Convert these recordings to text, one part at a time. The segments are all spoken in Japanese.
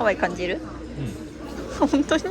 ハワイ感じる？本当に？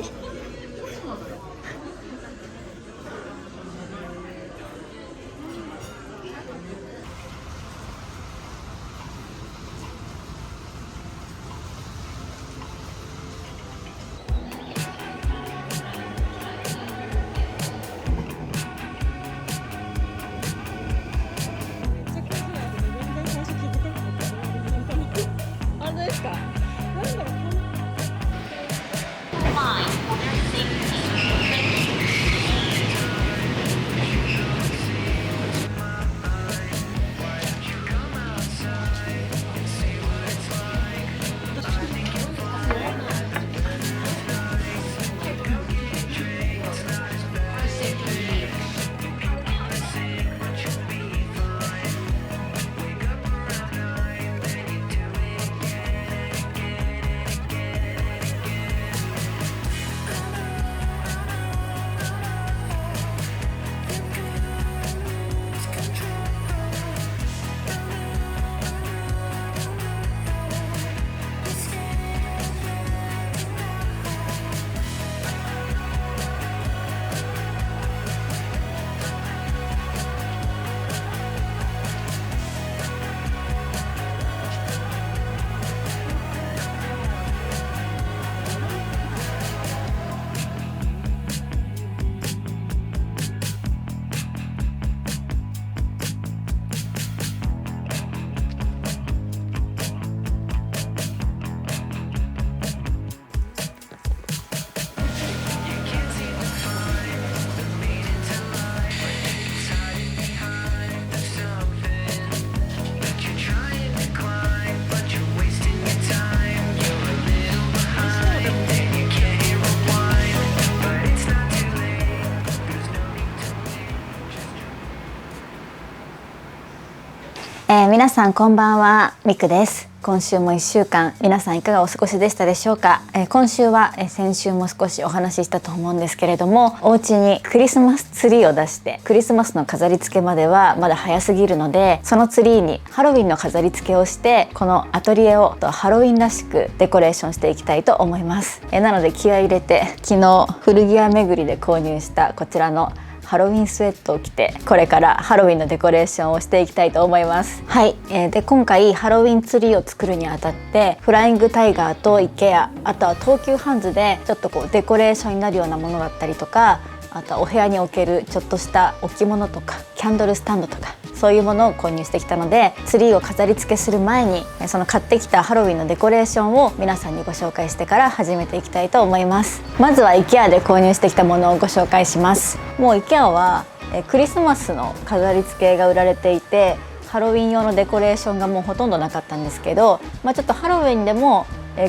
皆さんこんばんは、みくです。今週も1週間皆さんいかがお過ごしでしたでしょうか。今週は先週も少しお話ししたと思うんですけれども、お家にクリスマスツリーを出してクリスマスの飾り付けまではまだ早すぎるので、そのツリーにハロウィンの飾り付けをしてこのアトリエをハロウィンらしくデコレーションしていきたいと思います。なので気合い入れて昨日古着屋巡りで購入したこちらのハロウィンスウェットを着てこれからハロウィンのデコレーションをしていきたいと思います。はい、で今回ハロウィンツリーを作るにあたってフライングタイガーと IKEA、 あとは東急ハンズでちょっとこうデコレーションになるようなものだったりとか、あとはお部屋に置けるちょっとした置物とかキャンドルスタンドとかそういうものを購入してきたので、ツリーを飾り付けする前にその買ってきたハロウィンのデコレーションを皆さんにご紹介してから始めていきたいと思います。まずは IKEA で購入してきたものをご紹介します。もう IKEA はクリスマスの飾り付けが売られていて、ハロウィン用のデコレーションがもうほとんどなかったんですけど、ちょっとハロウィンでも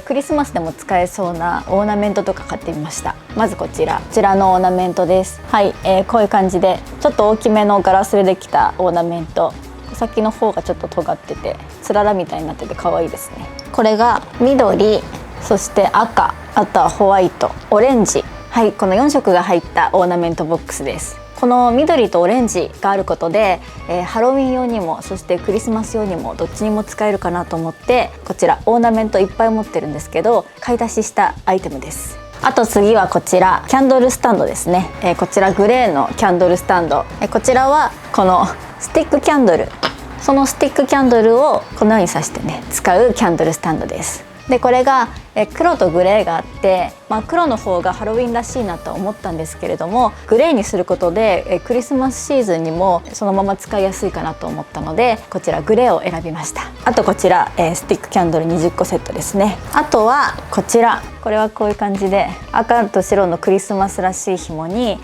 クリスマスでも使えそうなオーナメントとか買ってみました。まずこちらのオーナメントです。はい、こういう感じでちょっと大きめのガラスでできたオーナメント、先の方がちょっと尖っててつららみたいになってて可愛いですね。これが緑、そして赤、あとはホワイト、オレンジ、はい、この4色が入ったオーナメントボックスです。この緑とオレンジがあることで、ハロウィン用にもそしてクリスマス用にもどっちにも使えるかなと思って、こちらオーナメントいっぱい持ってるんですけど買い足ししたアイテムです。あと次はこちらキャンドルスタンドですね。こちらグレーのキャンドルスタンド、こちらはこのスティックキャンドル、そのスティックキャンドルをこのように挿してね使うキャンドルスタンドです。でこれが黒とグレーがあって、黒の方がハロウィンらしいなと思ったんですけれども、グレーにすることでクリスマスシーズンにもそのまま使いやすいかなと思ったので、こちらグレーを選びました。あとこちらスティックキャンドル20個セットですね。あとはこちら、これはこういう感じで赤と白のクリスマスらしい紐に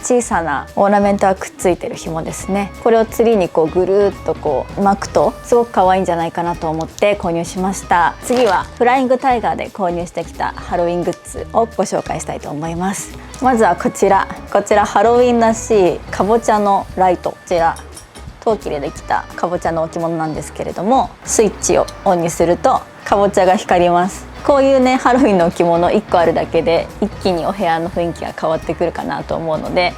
小さなオーナメントがくっついてる紐ですね。これをツリーにこうぐるっとこう巻くとすごく可愛いんじゃないかなと思って購入しました。次はフライングタイガーで購入してきたハロウィングッズをご紹介したいと思います。まずはこちらハロウィンらしいかぼちゃのライト、こちら陶器でできたかぼちゃの置物なんですけれども、スイッチをオンにするとかぼちゃが光ります。こういうねハロウィンの置物1個あるだけで一気にお部屋の雰囲気が変わってくるかなと思うので、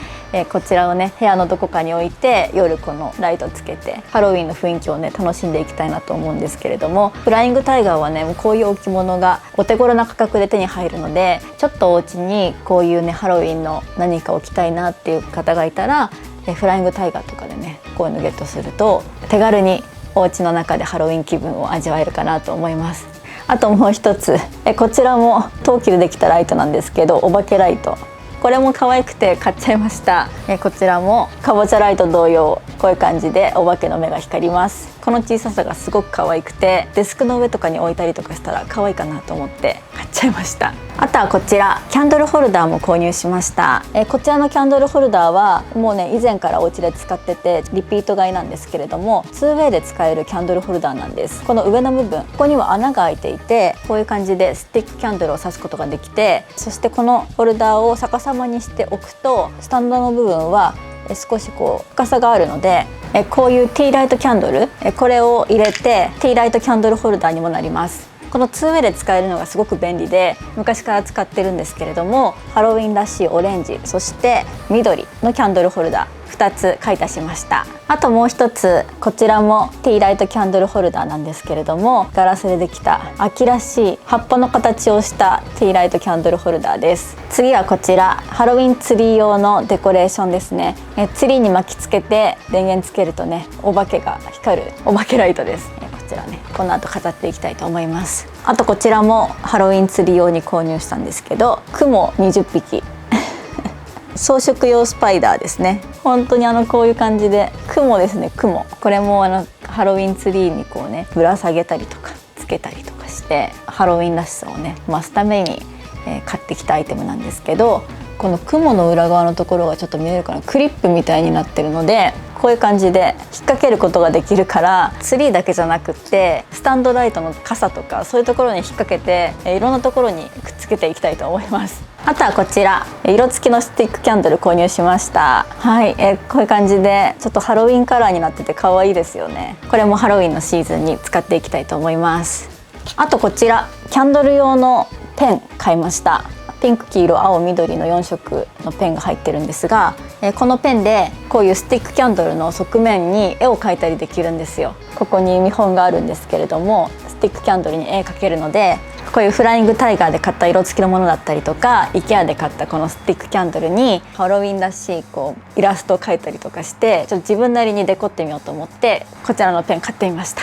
こちらをね部屋のどこかに置いて夜このライトつけてハロウィンの雰囲気をね楽しんでいきたいなと思うんですけれども、フライングタイガーはねもうこういう置物がお手頃な価格で手に入るので、ちょっとお家にこういうねハロウィンの何か置きたいなっていう方がいたら、フライングタイガーとかでねこういうのゲットすると手軽にお家の中でハロウィン気分を味わえるかなと思います。あともう一つ、こちらも陶器でできたライトなんですけど、お化けライト、これも可愛くて買っちゃいました。こちらもかぼちゃライト同様こういう感じでお化けの目が光ります。この小ささがすごく可愛くてデスクの上とかに置いたりとかしたら可愛いかなと思って買っちゃいました。あとはこちらキャンドルホルダーも購入しました。こちらのキャンドルホルダーはもうね以前からお家で使っててリピート買いなんですけれども、 2way で使えるキャンドルホルダーなんです。この上の部分ここには穴が開いていて、こういう感じでスティックキャンドルを挿すことができて、そしてこのホルダーを逆さまにしておくとスタンドの部分は少しこう深さがあるので、こういうティーライトキャンドル、これを入れてティーライトキャンドルホルダーにもなります。この 2way で使えるのがすごく便利で昔から使ってるんですけれども、ハロウィンらしいオレンジそして緑のキャンドルホルダー2つ買い足しました。あともう一つ、こちらもティーライトキャンドルホルダーなんですけれども、ガラスでできた秋らしい葉っぱの形をしたティーライトキャンドルホルダーです。次はこちらハロウィンツリー用のデコレーションですね。ツリーに巻きつけて電源つけるとねお化けが光るお化けライトです。こちらねこの後飾っていきたいと思います。あとこちらもハロウィンツリー用に購入したんですけど、雲20匹装飾用スパイダーですね。本当にこういう感じで雲ですね、雲。これもハロウィンツリーにこうねぶら下げたりとかつけたりとかしてハロウィンらしさをね増すために、買ってきたアイテムなんですけど、この雲の裏側のところがちょっと見えるかな、クリップみたいになってるのでこういう感じで引っ掛けることができるから、ツリーだけじゃなくってスタンドライトの傘とかそういうところに引っ掛けていろんなところにくっつけていきたいと思います。あとはこちら色付きのスティックキャンドル購入しました。はい、こういう感じでちょっとハロウィンカラーになってて可愛いですよね。これもハロウィンのシーズンに使っていきたいと思います。あとこちらキャンドル用のペン買いました。ピンク、黄色、青、緑の4色のペンが入ってるんですが、このペンでこういうスティックキャンドルの側面に絵を描いたりできるんですよ。ここに見本があるんですけれども、スティックキャンドルに絵描けるので、こういうフライングタイガーで買った色付きのものだったりとか IKEA で買ったこのスティックキャンドルにハロウィンらしいこうイラストを描いたりとかして、ちょっと自分なりにデコってみようと思ってこちらのペン買ってみました。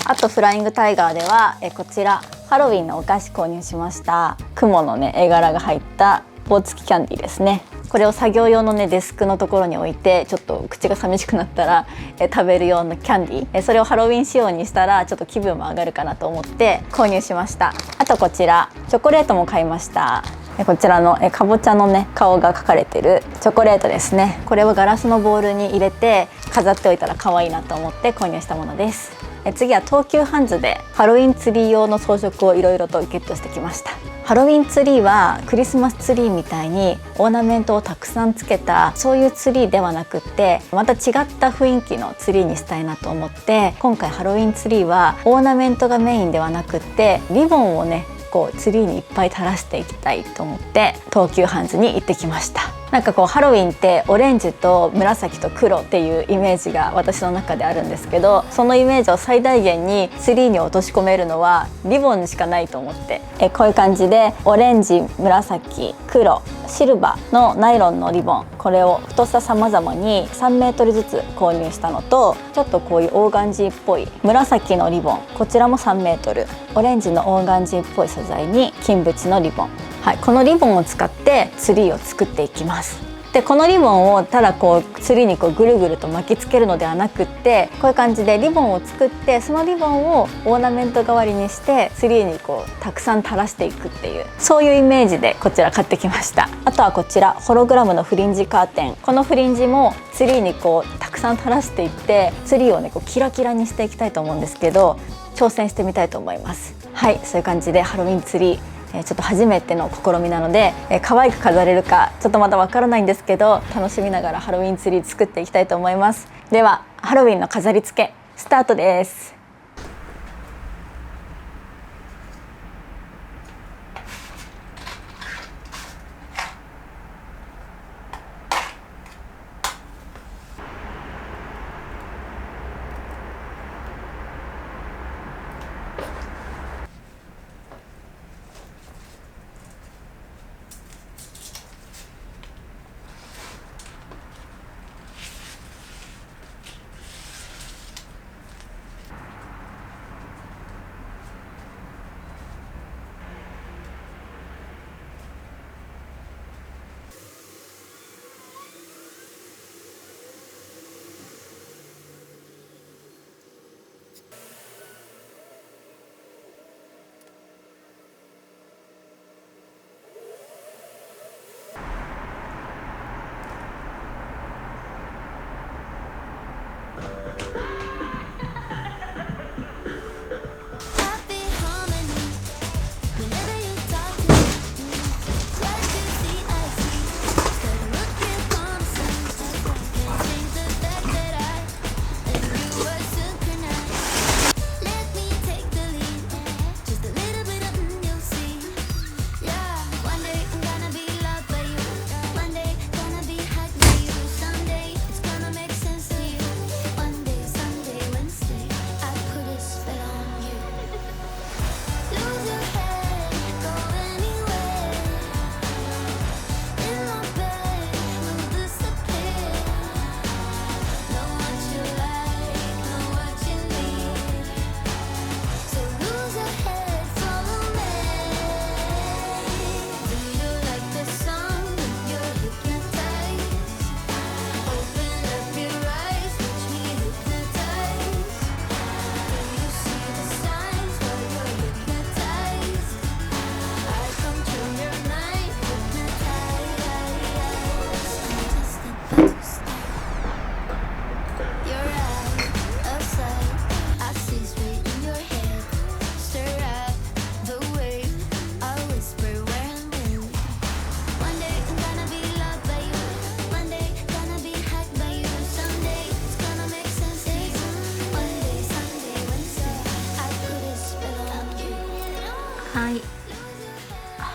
あとフライングタイガーではこちらハロウィンのお菓子購入しました。雲のね絵柄が入った棒付きキャンディーですね。これを作業用のねデスクのところに置いて、ちょっと口が寂しくなったら食べる用のキャンディー、それをハロウィン仕様にしたらちょっと気分も上がるかなと思って購入しました。あとこちらチョコレートも買いました。こちらのかぼちゃのね顔が描かれてるチョコレートですね。これをガラスのボウルに入れて飾っておいたら可愛いなと思って購入したものです。次は東急ハンズでハロウィンツリー用の装飾をいろいろとゲットしてきました。ハロウィンツリーはクリスマスツリーみたいにオーナメントをたくさんつけたそういうツリーではなくって、また違った雰囲気のツリーにしたいなと思って、今回ハロウィンツリーはオーナメントがメインではなくってリボンをねこうツリーにいっぱい垂らしていきたいと思って東急ハンズに行ってきました。なんかこうハロウィンってオレンジと紫と黒っていうイメージが私の中であるんですけど、そのイメージを最大限にツリーに落とし込めるのはリボンしかないと思って、こういう感じでオレンジ、紫、黒、シルバーのナイロンのリボン、これを太さ様々に3メートルずつ購入したのと、ちょっとこういうオーガンジーっぽい紫のリボン、こちらも3メートル、オレンジのオーガンジーっぽい素材に金縁のリボン、はい、このリボンを使ってツリーを作っていきます。でこのリボンをただこうツリーにこうぐるぐると巻きつけるのではなくって、こういう感じでリボンを作って、そのリボンをオーナメント代わりにしてツリーにこうたくさん垂らしていくっていう、そういうイメージでこちら買ってきました。あとはこちらホログラムのフリンジカーテン、このフリンジもツリーにこうたくさん垂らしていってツリーをねこうキラキラにしていきたいと思うんですけど、挑戦してみたいと思います。はい、そういう感じでハロウィンツリーちょっと初めての試みなので、可愛く飾れるかちょっとまだわからないんですけど、楽しみながらハロウィンツリー作っていきたいと思います。ではハロウィンの飾り付けスタートです。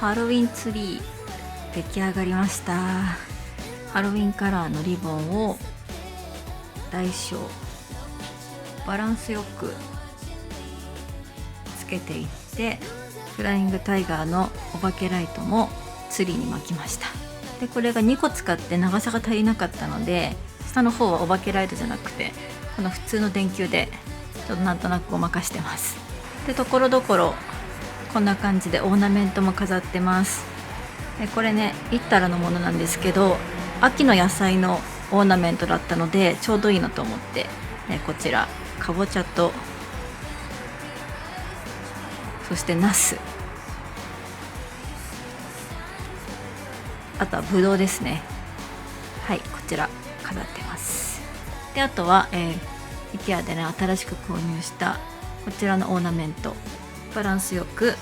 ハロウィンツリー出来上がりました。ハロウィンカラーのリボンを大小バランスよくつけていって、フライングタイガーのお化けライトもツリーに巻きました。でこれが2個使って長さが足りなかったので、下の方はお化けライトじゃなくてこの普通の電球でちょっとなんとなくごまかしてます。でところどころこんな感じでオーナメントも飾ってます。これねイッタラのものなんですけど、秋の野菜のオーナメントだったのでちょうどいいなと思って、こちらかぼちゃと、そしてナス、あとはブドウですね。はい、こちら飾ってます。であとは、IKEA でね新しく購入したこちらのオーナメント、バランスよく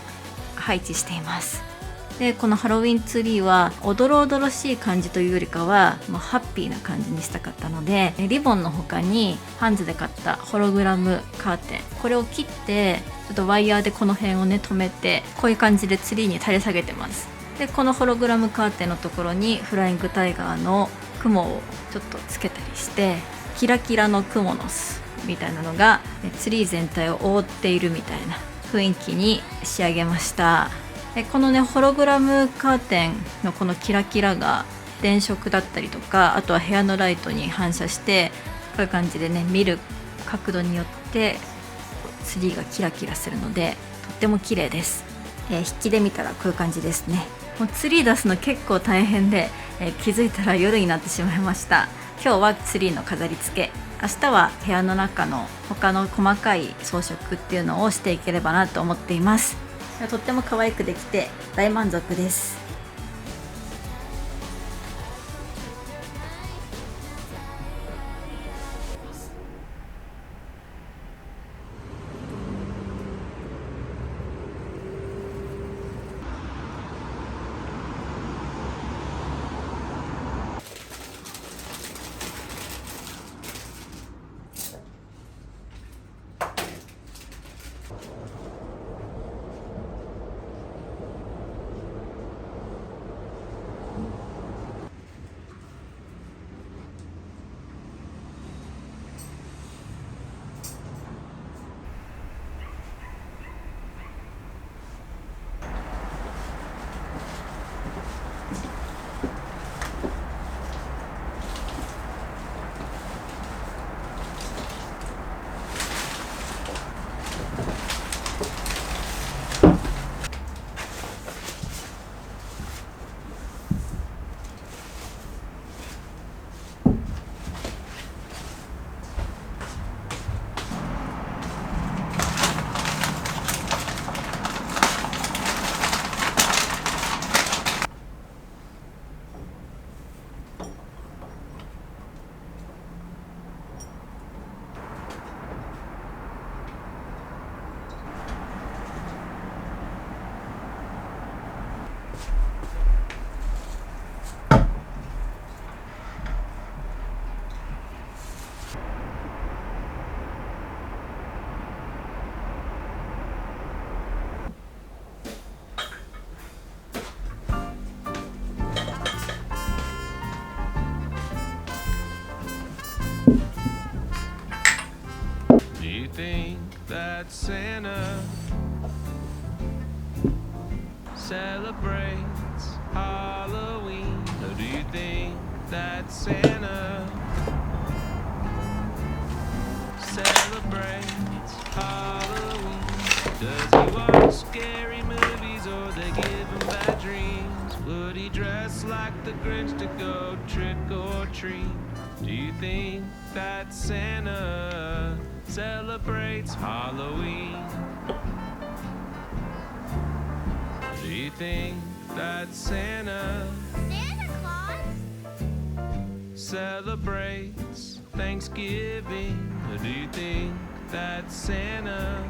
配置しています。でこのハロウィンツリーはおどろおどろしい感じというよりかはもうハッピーな感じにしたかったので、リボンの他にハンズで買ったホログラムカーテン、これを切ってちょっとワイヤーでこの辺をね留めて、こういう感じでツリーに垂れ下げてます。でこのホログラムカーテンのところにフライングタイガーの雲をちょっとつけたりして、キラキラのクモの巣みたいなのがツリー全体を覆っているみたいな雰囲気に仕上げました。このねホログラムカーテンのこのキラキラが電飾だったりとか、あとは部屋のライトに反射して、こういう感じでね見る角度によってツリーがキラキラするのでとっても綺麗です。引きで見たらこういう感じですね。もうツリー出すの結構大変で、気づいたら夜になってしまいました。今日はツリーの飾り付け、明日は部屋の中の他の細かい装飾っていうのをしていければなと思っています。とっても可愛くできて大満足です。think that Santa celebrates Halloween? Or do you think that Santa celebrates Halloween? Does he watch scary movies or they give him bad dreams? Would he dress like the Grinch to go trick or treat? Do you think that Santa celebrates Halloween? Do you think that Santa celebrates Thanksgiving? Or do you think that Santa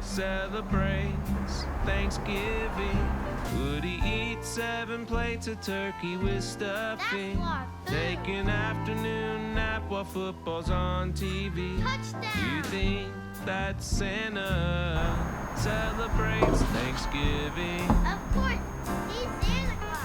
celebrates Thanksgiving? Would he eat 7 plates of turkey with stuffing? Take an afternoon nap while football's on TV? Do you think that Santa celebrates Thanksgiving. Of course, he's Santa Claus.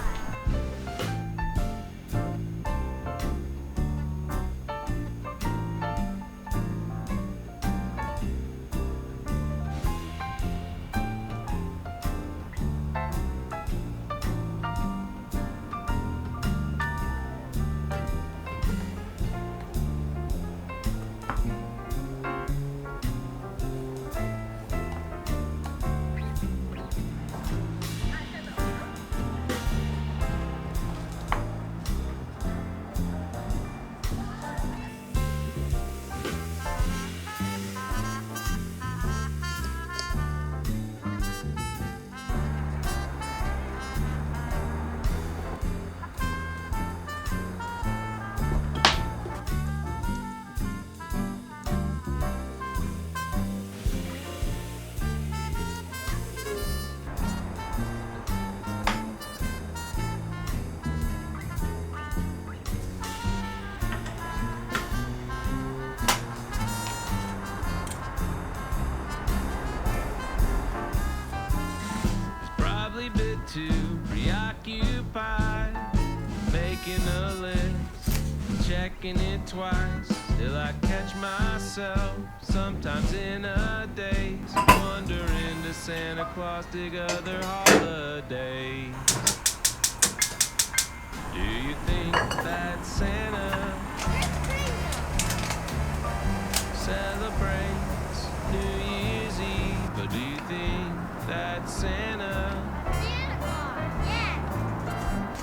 Probably a bit too preoccupied, making a list, checking it twice. Still I catch myself sometimes in a daze, wondering does Santa Claus dig other holidays? Do you think that Santa celebrates New Year's Eve? Or do you think that Santa Santa Claus, yeah.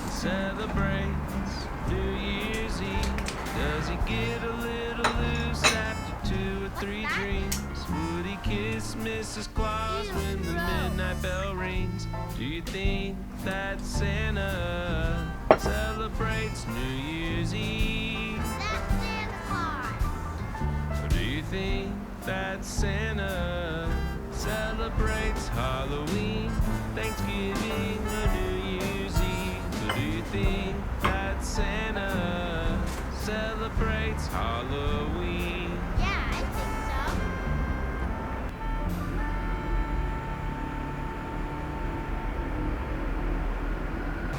celebrates New Year's Eve? Does he get a little loose after 2 or 3 drinks? Would he kiss Mrs. Claus when the midnight bell rings? Do you think that Santa celebrates New Year's Eve? That's Santa Claus. Or do you think that Santa celebrates Halloween, Thanksgiving, or New Year's Eve? Or do you think that Santa celebrates Halloween? Yeah, I think so.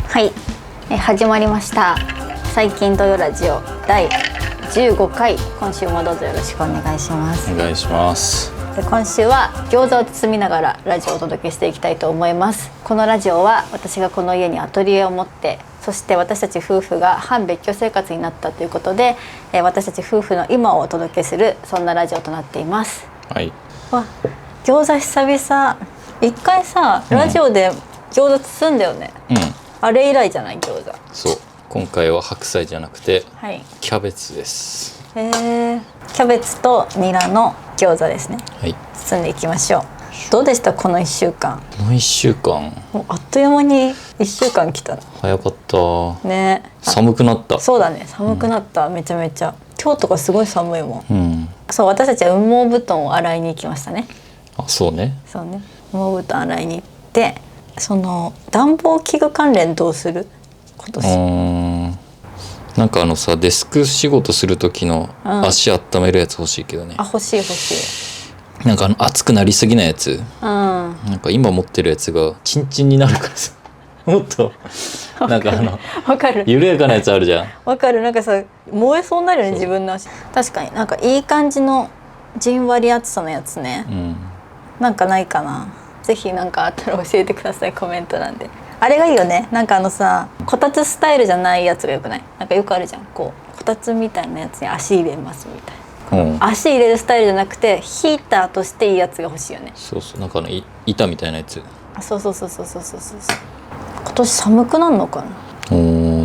はい、始まりました最近土曜ラジオ第15回、今週もどうぞよろしくお願いします。お願いします。今週は餃子を包みながらラジオをお届けしていきたいと思います。このラジオは私がこの家にアトリエを持って、そして私たち夫婦が半別居生活になったということで、私たち夫婦の今をお届けするそんなラジオとなっています。はい。わ、餃子久々。一回さラジオで餃子包んだよね。うん。あれ以来じゃない餃子。そう。今回は白菜じゃなくて、はい、キャベツです。キャベツとニラの餃子ですね。はい。包んでいきましょう。どうでしたこの1週間？この1週間。もうあっという間に1週間来た早かったね。寒くなった。そうだね、寒くなった、めちゃめちゃ。今日とかすごい寒いもん。うん。そう、私たちは羽毛布団を洗いに行きましたね。あ、そうね。そうね、羽毛布団洗いに行って、その暖房器具関連どうする？今年。なんかさ、デスク仕事する時の足温めるやつ欲しいけどね。あ、欲しい欲しい。なんか熱くなりすぎないやつ。なんか今持ってるやつがチンチンになるからさ。もっとなんかわかる。緩やかなやつあるじゃん。わかる。なんかさ、燃えそうになるよね、自分の足。確かになんかいい感じのじんわり厚さのやつね。なんかないかな。ぜひなんかあったら教えてください、コメント欄で。あれがいいよね。なんかさ、こたつスタイルじゃないやつがよくない？なんかよくあるじゃん。こたつみたいなやつに足入れますみたいな。足入れるスタイルじゃなくてヒーターとしていいやつが欲しいよね。そうそう、なんか板みたいなやつ。そう。今年寒くなるのかな？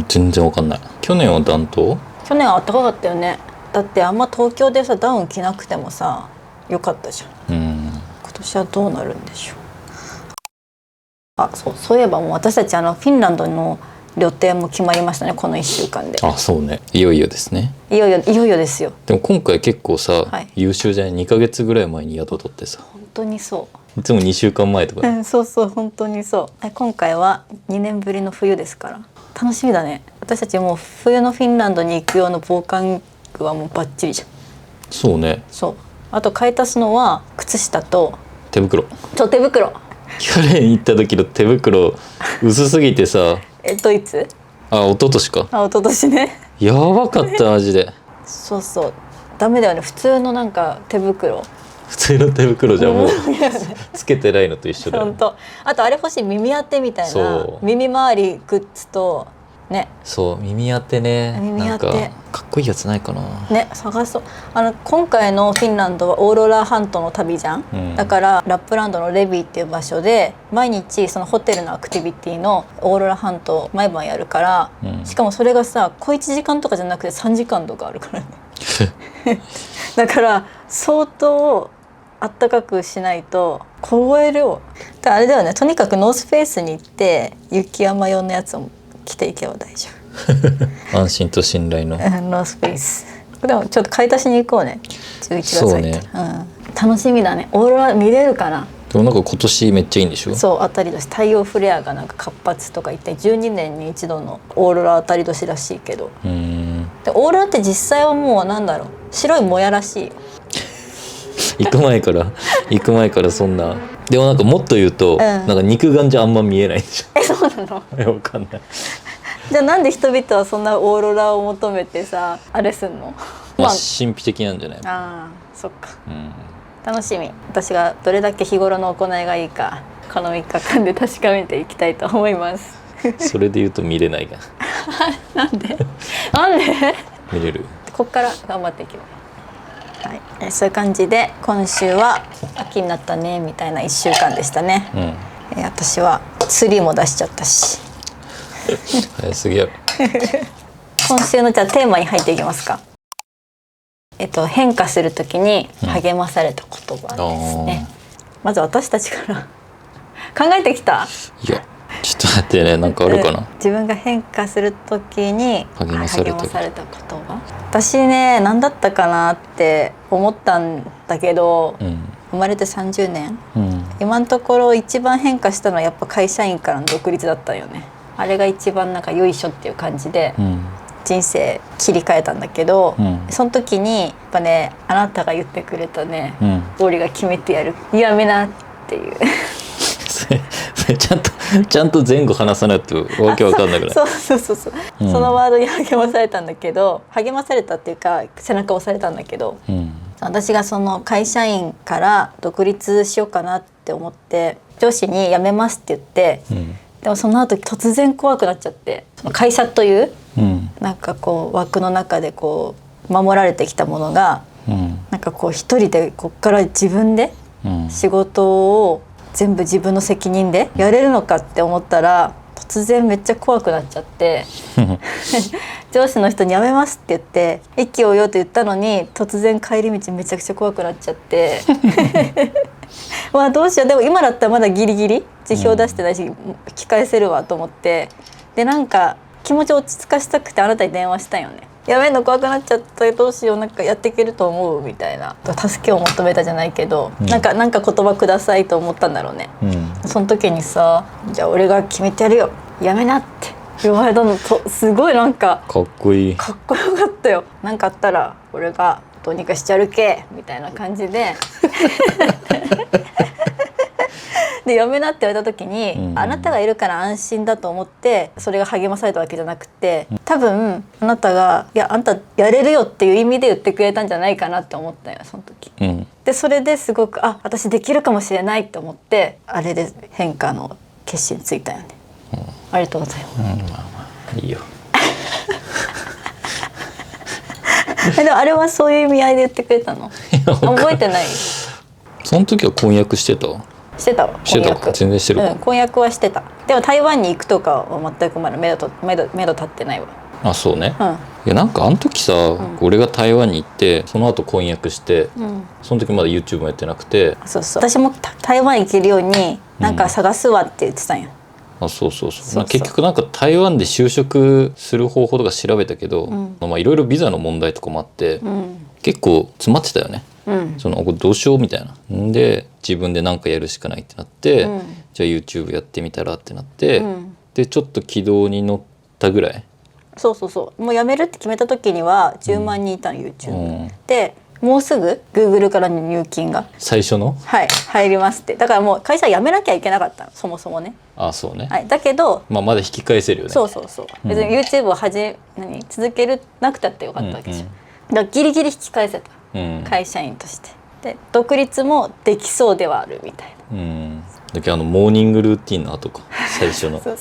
全然わかんない。去年は暖冬？去年は暖かかったよね。だってあんま東京でさダウン着なくてもさよかったじゃん。今年はどうなるんでしょう。そういえばもう私たちフィンランドの旅程も決まりましたね、この1週間で。あ、そうね。いよいよですね。いよいよですよ。でも今回結構さ、優秀じゃない？2ヶ月ぐらい前に宿取ってさ。本当にそう。いつも2週間前とか。そう本当にそう。今回は2年ぶりの冬ですから楽しみだね。私たちもう冬のフィンランドに行く用の防寒具はもうバッチリじゃん。そうね。そう。あと買い足すのは靴下と手袋。手袋。去年行った時の手袋薄すぎてさ。ドイツ？あ、一昨年か。一昨年ね。やばかったマジで。そうそう、ダメだよね、普通のなんか手袋。普通の手袋じゃもうつけてないのと一緒だよ。本当。あとあれ欲しい、耳当てみたいなそう、耳周りグッズとね。そう耳当てね。耳当てなんかかっこいいやつないかな。ね、探そう。今回のフィンランドはオーロラ半島の旅じゃん、だからラップランドのレビーっていう場所で毎日そのホテルのアクティビティのオーロラ半島毎晩やるから、しかもそれがさ小1時間とかじゃなくて3時間とかあるからねだから相当あったかくしないと凍えるよ。あれだよね、とにかくノースフェイスに行って雪山用のやつを着ていけば大丈夫安心と信頼のノースフェイス。でもちょっと買い足しに行こうね、11月そう入って、ね、楽しみだね。オーロラ見れるかな。でもなんか今年めっちゃいいんでしょ。そう、当たり年、太陽フレアがなんか活発とか言って12年に一度のオーロラ当たり年らしいけど、でオーロラって実際はもうなんだろう、白いもやらしいよ行く前からそんな。でもなんかもっと言うと、なんか肉眼じゃあんま見えないでしょ。そうなのわかんない。じゃあなんで人々はそんなオーロラを求めてさあれすんのまあ神秘的なんじゃない。ああ、そっか、楽しみ。私がどれだけ日頃の行いがいいかこの3日間で確かめていきたいと思いますそれで言うと見れないがなんでなんで見れる。こっから頑張っていきます。はい、そういう感じで今週は秋になったねみたいな1週間でしたね。私はツリーも出しちゃったし早すぎやろ今週のじゃあテーマに入っていきますか。変化するときに励まされた言葉ですね。まず私たちから考えてきた。いやちょっと待ってね、なんかあるかな。自分が変化するときに励まされた言葉。私ね、何だったかなって思ったんだけど、生まれて30年、今のところ一番変化したのはやっぱ会社員からの独立だったよね。あれが一番なんかよいしょっていう感じで、人生切り替えたんだけど、その時にやっぱね、あなたが言ってくれたね、俺が決めてやる、やめなっていうちゃんと前後話さないとわけわかんなくない。そう、そのワードに励まされたんだけど、励まされたっていうか背中を押されたんだけど、私がその会社員から独立しようかなって思って上司に辞めますって言って、でもその後突然怖くなっちゃって、その会社という、なんかこう枠の中でこう守られてきたものが、なんかこう一人でこっから自分で仕事を全部自分の責任でやれるのかって思ったら、突然めっちゃ怖くなっちゃって上司の人に辞めますって言って意気揚々と言ったのに、突然帰り道めちゃくちゃ怖くなっちゃってまあどうしよう、でも今だったらまだギリギリ辞表出してないし、引き返せるわと思って、でなんか気持ち落ち着かしたくてあなたに電話したよね。やめんの怖くなっちゃった、どうしよう、なんかやっていけると思うみたいな、助けを求めたじゃないけど、なんか言葉くださいと思ったんだろうね。その時にさ、じゃあ俺が決めてやるよ、やめなって言われたのと、すごいなんかかっこいい。かっこよかったよ。なんかあったら俺がどうにかしちゃるけみたいな感じででやめなって言われた時に、あなたがいるから安心だと思ってそれが励まされたわけじゃなくて、多分あなたがいやあんたやれるよっていう意味で言ってくれたんじゃないかなって思ったよ、その時。でそれですごく私できるかもしれないと思って、あれで変化の決心ついたよね。ありがとうございます。いいよでもあれはそういう意味合いで言ってくれたの？覚えてない？その時は婚約してた？してたわ。してたか、全然してるか。婚約はしてた。でも台湾に行くとかは全くまだ目処立ってないわ。あ、そうね。いやなんかあの時さ、俺が台湾に行ってその後婚約して、その時まだ YouTube もやってなくて、そう私も台湾行けるようになんか探すわって言ってたんや。そう結局なんか台湾で就職する方法とか調べたけど、まあいろいろビザの問題とかもあって、結構詰まってたよね。そのどうしようみたいな。で自分で何かやるしかないってなって、じゃあ YouTube やってみたらってなって、でちょっと軌道に乗ったぐらい。そうもう辞めるって決めた時には10万人いたの、YouTube、でもうすぐ Google からの入金が最初の入りますって。だからもう会社辞めなきゃいけなかったの、そもそもね。あ、そうね、はい、だけどまあ、まだ引き返せるよね。そう別に YouTube を続けるなくたってよかったわけでしょ、だからギリギリ引き返せた、会社員としてで独立もできそうではあるみたいな。だけどモーニングルーティンの後か最初のそう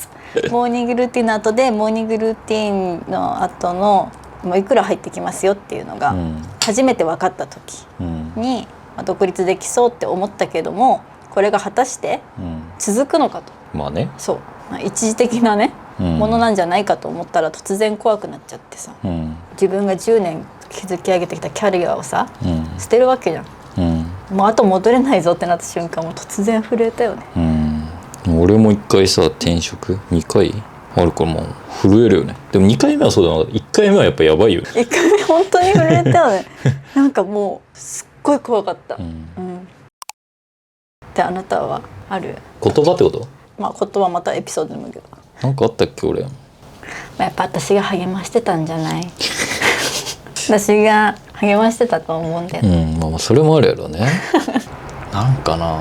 モーニングルーティンの後でモーニングルーティンの後のもういくら入ってきますよっていうのが初めて分かった時に、独立できそうって思ったけども、これが果たして続くのかと、まあね、そう、一時的なね、ものなんじゃないかと思ったら突然怖くなっちゃってさ、自分が10年築き上げてきたキャリアをさ、捨てるわけじゃん、もうあと戻れないぞってなった瞬間もう突然震えたよね。俺も1回さ転職2回あるからもう震えるよね。でも2回目はそうだな、1回目はやっぱやばいよね。1回目本当に震えたよねなんかもうすっごい怖かった、であなたはある言葉ってこと？まあ言葉またエピソードでもいいけど、なんかあったっけ俺。やっぱ私が励ましてたんじゃない私が励ましてたと思うんだよね。まあそれもあるやろねなんかな、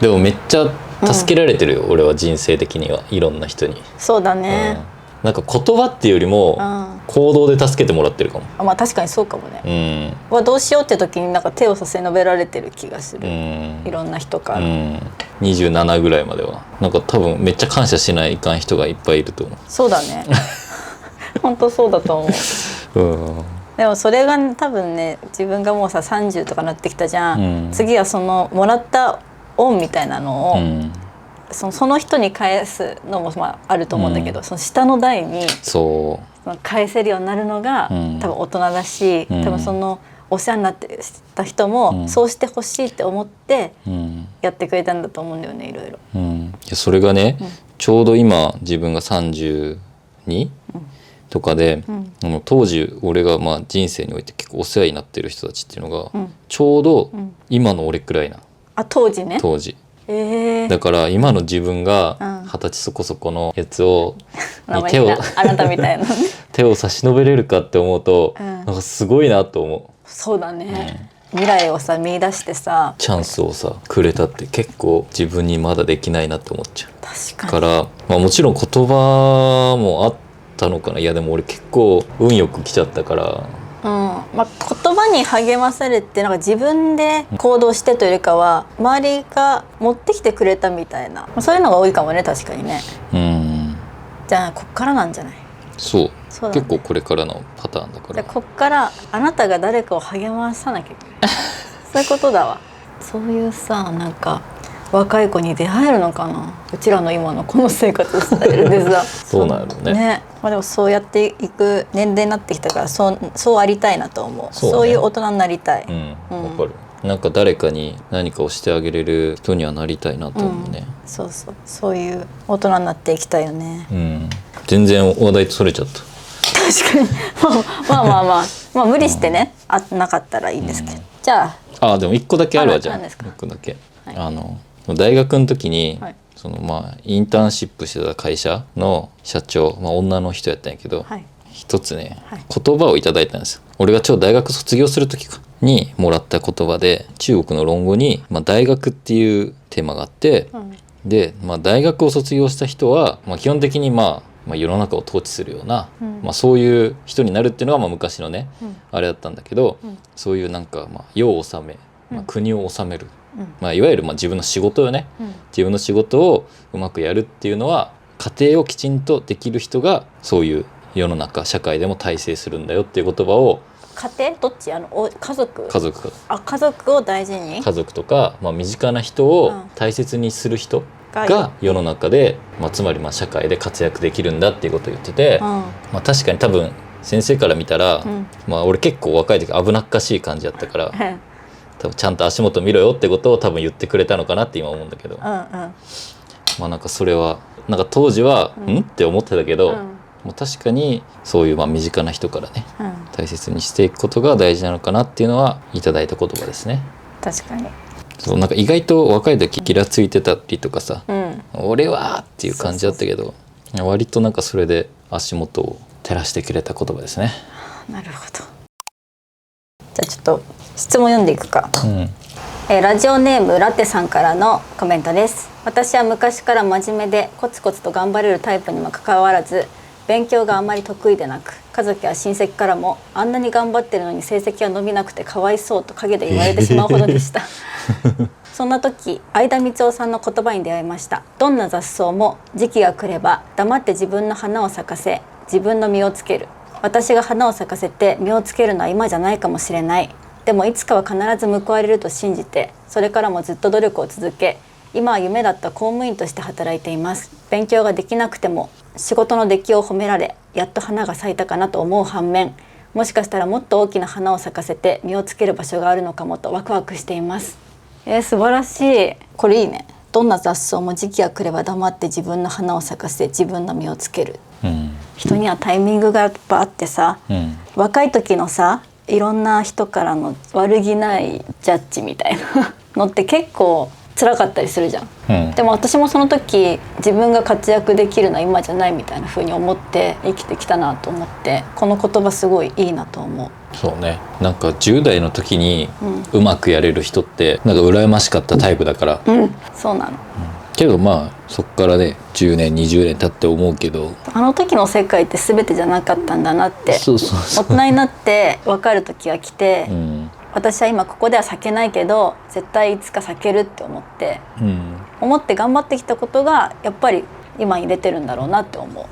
でもめっちゃ助けられてるよ、俺は人生的にはいろんな人に。そうだね、なんか言葉っていうよりも行動で助けてもらってるかも。まあ確かにそうかもね、どうしようって時になんか手を差し伸べられてる気がする、いろんな人から、27ぐらいまではなんか多分めっちゃ感謝しないかん人がいっぱいいると思う。そうだね本当そうだと思う、でもそれが、多分ね、自分がもうさ30とかなってきたじゃん、次はそのもらった恩みたいなのを、その人に返すのもまああると思うんだけど、その下の代に返せるようになるのが、多分大人だし、多分そのお世話になってた人も、そうしてほしいって思ってやってくれたんだと思うんだよね、いろいろ。それがね、ちょうど今自分が32、とかで、当時俺がまあ人生において結構お世話になってる人たちっていうのが、ちょうど今の俺くらいな、当時ね。当時、だから今の自分が20歳そこそこのやつを、に手をあなたみたいなね手を差し伸べれるかって思うと、なんかすごいなと思う。そうだね、未来をさ見出してさチャンスをさくれたって結構自分にまだできないなって思っちゃう。確かに。から、まあ、もちろん言葉もあったのかな。いやでも俺結構運よく来ちゃったから、まあ、言葉に励まされてなんか自分で行動してというよりかは周りが持ってきてくれたみたいな、そういうのが多いかもね、確かにね。じゃあこっからなんじゃない？そうだね、結構これからのパターンだから。じゃあこっからあなたが誰かを励まさなきゃいけないそういうことだわ。そういうさ、なんか若い子に出会えるのかな、うちらの今のこの生活スタイルでさそうなるね。まあ、でもそうやっていく年齢になってきたから、そうありたいなと思う。そういう大人になりたい。わかる。なんか誰かに何かをしてあげれる人にはなりたいなと思うね。そういう大人になっていきたいよね。全然話題とそれちゃった。確かにまあ無理してね、なかったらいいんですけど、じゃあでも1個だけあるわ。じゃあ何ですか？1個だけ、大学の時に、そのまあインターンシップしてた会社の社長、女の人やったんやけど、一つね、言葉をいただいたんですよ。俺がちょうど大学卒業する時にもらった言葉で、中国の論語に、大学っていうテーマがあって、で、大学を卒業した人は、基本的に世の中を統治するような、そういう人になるっていうのが昔のね、あれだったんだけど、そういうなんか世を治め、国を治める、いわゆる自分の仕事よね、自分の仕事をうまくやるっていうのは、家庭をきちんとできる人がそういう世の中社会でも大成するんだよっていう言葉を。家庭どっち？家族家族を大事に、家族とか、身近な人を大切にする人が世の中で、つまり社会で活躍できるんだっていうことを言ってて、確かに多分先生から見たら、俺結構若い時危なっかしい感じだったから、多分ちゃんと足元見ろよってことを多分言ってくれたのかなって今思うんだけど、なんかそれはなんか当時は、って思ってたけど、もう確かにそういう身近な人からね、大切にしていくことが大事なのかなっていうのはいただいた言葉ですね。確かに。そう、なんか意外と若い時ギラついてたりとかさ、俺はっていう感じだったけど、割となんかそれで足元を照らしてくれた言葉ですね。なるほど。じゃあちょっと質問読んでいくか。うんラジオネームラテさんからのコメントです。私は昔から真面目でコツコツと頑張れるタイプにもかかわらず、勉強があまり得意でなく、家族や親戚からもあんなに頑張ってるのに成績が伸びなくてかわいそうと陰で言われてしまうほどでした。そんな時、相田光夫さんの言葉に出会いました。どんな雑草も時期が来れば黙って自分の花を咲かせ、自分の実をつける。私が花を咲かせて実をつけるのは今じゃないかもしれない。でもいつかは必ず報われると信じて、それからもずっと努力を続け、今は夢だった公務員として働いています。勉強ができなくても仕事の出来を褒められ、やっと花が咲いたかなと思う反面、もしかしたらもっと大きな花を咲かせて実をつける場所があるのかもとワクワクしています。素晴らしい。これいいね。どんな雑草も時期が来れば黙って自分の花を咲かせ自分の実をつける。人にはタイミングがやっぱあってさ、若い時のさ、いろんな人からの悪気ないジャッジみたいなのって結構辛かったりするじゃん、でも私もその時自分が活躍できるのは今じゃないみたいな風に思って生きてきたなと思って、この言葉すごいいいなと思う。そうね、なんか10代の時にうまくやれる人ってなんか羨ましかったタイプだから、そうなの、けどまあそっからね10年20年経って思うけど、あの時の世界って全てじゃなかったんだなって、そうそうそう、大人になって分かる時が来て、私は今ここでは咲けないけど絶対いつか咲けるって思って、頑張ってきたことがやっぱり今に出てるんだろうなって思う。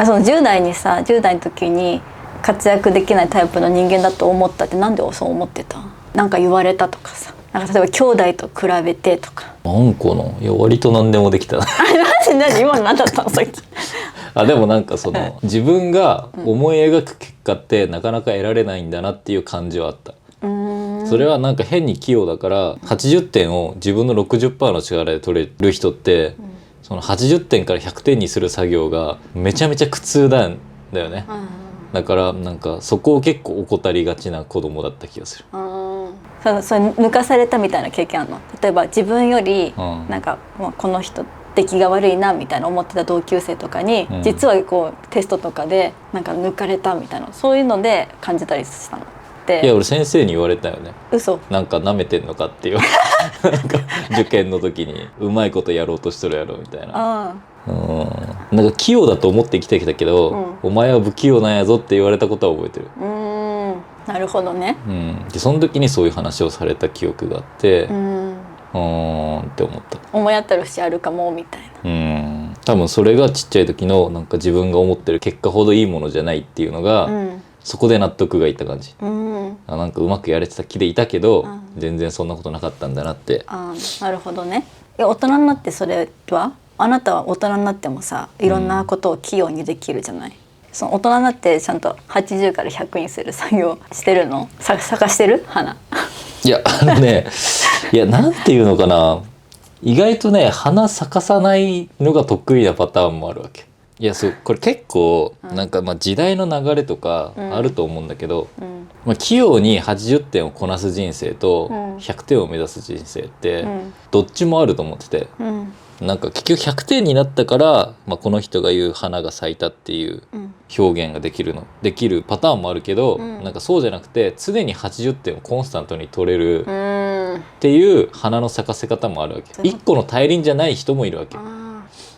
その10代にさ、10代の時に活躍できないタイプの人間だと思ったって、なんでそう思ってた？なんか言われたとかさ、なんか例えば兄弟と比べてとか。なんかな、いや割と何でもできたな。何今の何だったのさっき。でもなんかその自分が思い描く結果ってなかなか得られないんだなっていう感じはあった。それはなんか変に器用だから80点を自分の 60% の力で取れる人って、その80点から100点にする作業がめちゃめちゃ苦痛なんだよね。だからなんかそこを結構怠りがちな子供だった気がする。それ抜かされたみたいな経験あるの？例えば自分よりなんか、この人出来が悪いなみたいな思ってた同級生とかに、実はこうテストとかでなんか抜かれたみたいな、そういうので感じたりしたの？いや俺先生に言われたよね。嘘？なんか舐めてんのかっていうなんか受験の時にうまいことやろうとしとるやろみたいな。なんか器用だと思って生きてきたけど、お前は不器用なんやぞって言われたことは覚えてる。なるほどね。でその時にそういう話をされた記憶があって、って思った。思い当たる節あるかもみたいな。多分それがちっちゃい時のなんか自分が思ってる結果ほどいいものじゃないっていうのが、そこで納得がいった感じ。なんかうまくやれてた気でいたけど、全然そんなことなかったんだなって。なるほどね。大人になってそれは、あなたは大人になってもさ、いろんなことを器用にできるじゃない。その大人になってちゃんと80から100にする作業してるの？探してる花？いやいやなんていうのかな、意外とね花咲かさないのが得意なパターンもあるわけ。いやこれ結構なんか時代の流れとかあると思うんだけど、器用に80点をこなす人生と100点を目指す人生ってどっちもあると思ってて、なんか結局100点になったから、この人が言う花が咲いたっていう表現ができるパターンもあるけど、なんかそうじゃなくて常に80点をコンスタントに取れるっていう花の咲かせ方もあるわけ。1個の大輪じゃない人もいるわけ。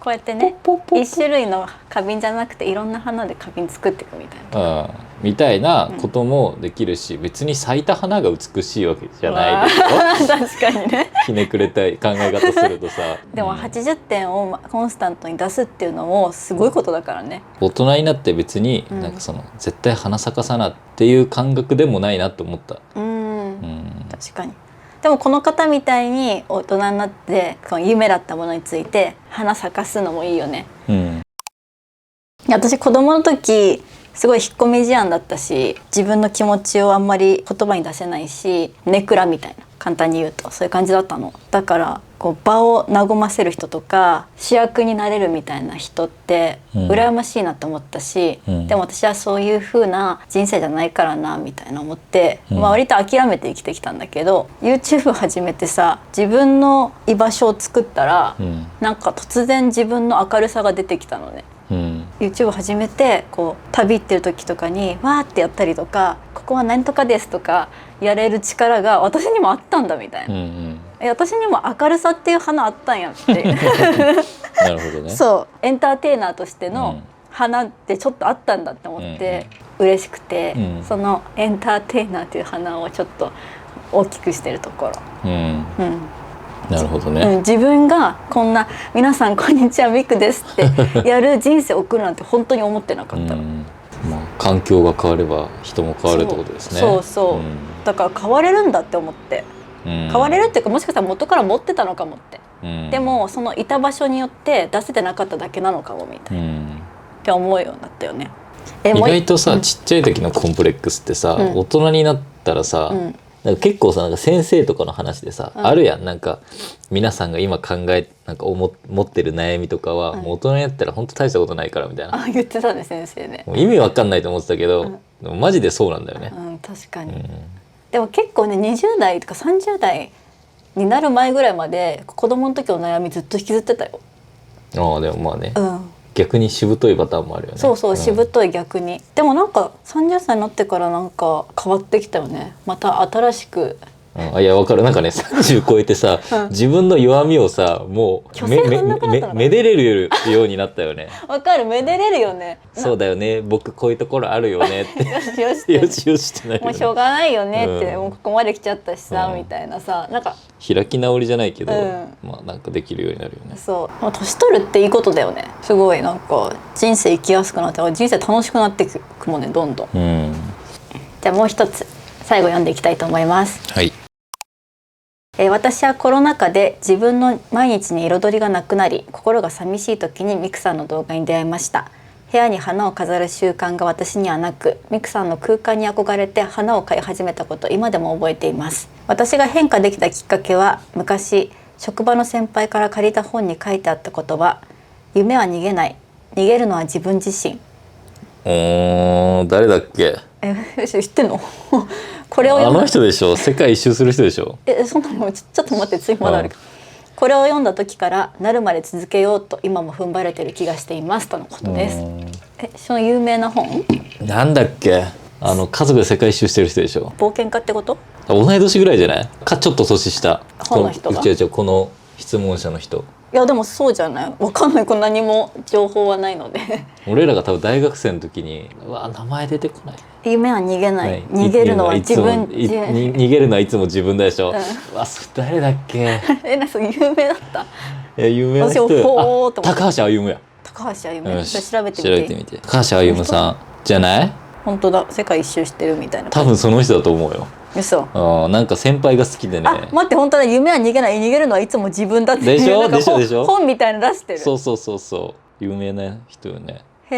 こうやってね、一種類の花瓶じゃなくていろんな花で花瓶作っていくみたいな、みたいなこともできるし、別に咲いた花が美しいわけじゃないでしょ。確かにね。ひねくれた考え方するとさでも80点をコンスタントに出すっていうのもすごいことだからね。大人になって別になんかその絶対花咲かさなっていう感覚でもないなと思った。確かに。でもこの方みたいに大人になってこの夢だったものについて花咲かすのもいいよね。私子供の時すごい引っ込み思案だったし、自分の気持ちをあんまり言葉に出せないし、ネクラみたいな、簡単に言うとそういう感じだったの。だからこう場を和ませる人とか主役になれるみたいな人って羨ましいなと思ったし、でも私はそういう風な人生じゃないからなみたいな思って、割と諦めて生きてきたんだけど、 YouTube 始めてさ、自分の居場所を作ったら、なんか突然自分の明るさが出てきたのね。うん YouTube 始めてこう旅行ってる時とかにわーってやったりとか、ここは何とかですとかやれる力が私にもあったんだみたいな、うんうん私にも明るさっていう花あったんやっていうなるほどね。そうエンターテイナーとしてのうん花ってちょっとあったんだって思って嬉しくて、うんそのエンターテイナーっていう花をちょっと大きくしてるところ、うんうんなるほどうん、ね。自分がこんな「皆さんこんにちはミクです」ってやる人生を送るなんて本当に思ってなかったの、うんまあ環境が変われば人も変わるってことですね。そうそう、んだから変われるんだって思ってうん変われるっていうか、もしかしたら元から持ってたのかもって、うんでもそのいた場所によって出せてなかっただけなのかもみたいな、うんって思うようになったよね。意外とさ、うんちっちゃい時のコンプレックスってさ、うん大人になったらさ、うんなんか結構さなんか先生とかの話でさ、うんあるやんなんか皆さんが今なんか持ってる悩みとかは、うんもう大人になったら本当大したことないからみたいな、あ言ってたね先生ね、もう意味わかんないと思ってたけど、でもマジでそうなんだよね。うん、確かに、うんでも結構ね20代とか30代になる前ぐらいまで子供の時の悩みずっと引きずってたよ、ああでもまあね、うん、逆にしぶといパターンもあるよね。そうそう、んしぶとい逆に。でもなんか30歳になってからなんか変わってきたよね。また新しく。あいやわかるなんかね30超えてさ、うん自分の弱みをさもう虚勢張んなくなったのかなめでれるようになったよね。わかる、めでれるよね。そうだよね僕こういうところあるよねってよしよしってよしよしってなるよね。もうしょうがないよねって、うんもうここまで来ちゃったしさ、うんみたいなさ、なんか開き直りじゃないけど、うんまあなんかできるようになるよね。そう、まあ年取るっていいことだよね。すごいなんか人生生きやすくなって、人生楽しくなってくもんね、どんどん。うんじゃあもう一つ最後読んでいきたいと思います。はい。私はコロナ禍で自分の毎日に彩りがなくなり、心が寂しい時にミクさんの動画に出会いました。部屋に花を飾る習慣が私にはなく、ミクさんの空間に憧れて花を飼い始めたことを今でも覚えています。私が変化できたきっかけは、昔職場の先輩から借りた本に書いてあった言葉、夢は逃げない、逃げるのは自分自身。誰だっけ？知ってんの？これをあ読んだ。の人でしょ、世界一周する人でしょ。そんなのちょっと待って、ついまだあるけど、これを読んだ時からなるまで続けようと今も踏ん張れてる気がしていますとのことです。その有名な本？なんだっけ、家族で世界一周してる人でしょ。冒険家ってこと？同い年ぐらいじゃないか、ちょっと年下。本の人が違うこの質問者の人。いやでもそうじゃない、わかんない、何も情報はないので俺らが多分大学生の時に、うわ名前出てこない。夢は逃げない、はい逃げるのは自分逃げるのはいつも自分でしょ。うわそれ誰だっけ？そう有名だった。いや有名な人私ほーと思って高橋歩や。高橋歩夢、よしそれ調べてみて。高橋歩さんじゃない？本当だ、世界一周してるみたいな。多分その人だと思うよ。嘘。なんか先輩が好きでね。あ、待って、本当だ、夢は逃げない、逃げるのはいつも自分だっていうでしょなんかでしょ本みたいなの出してる。そう有名な人よね。へ